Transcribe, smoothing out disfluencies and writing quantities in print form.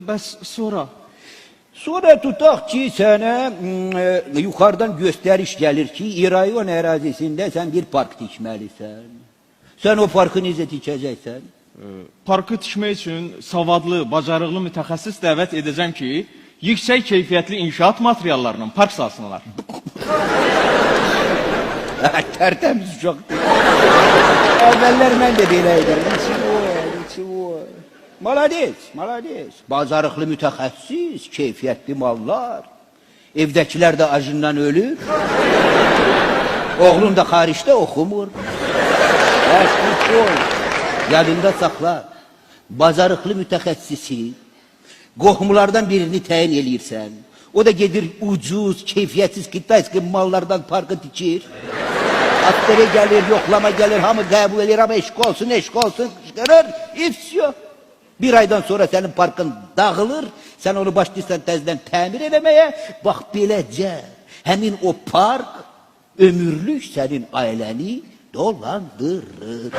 Bəs sonra? Sonra tutaq ki, sənə yuxarıdan göstəriş gəlir ki, rayon ərazisində sən bir park tikməlisən. Sən o parkı necə tikəcəksən? Parkı tikmək üçün savadlı, bacarıqlı mütəxəssis dəvət edəcəm ki, yüksək keyfiyyətli inşaat materiallarının park salsınlar. Tərtəmiz uşaqdır. Əvvəllər mən də belə edirəm. Nичего. Malades, malades. Bacarıqlı mütəxəssis, keyfiyyətli mallar. Evdəkilər də acından ölür. Oğlum da xaricdə oxumur. Yadında saxla. Bacarıqlı mütəxəssisi qohumlardan birini təyin eləyirsən. O da gedir ucuz, keyfiyyətsiz Kitayski mallardan parkı tikir. Astere gelir, yoklama gelir, hamı qəbul edir, ama eşk olsun, qışqırır, ifsiyo. Bir aydan sonra senin parkın dağılır, sen onu başlayırsan təzdən təmir eləməyə, bax beləcə, həmin o park ömürlük senin ailəni dolandırır.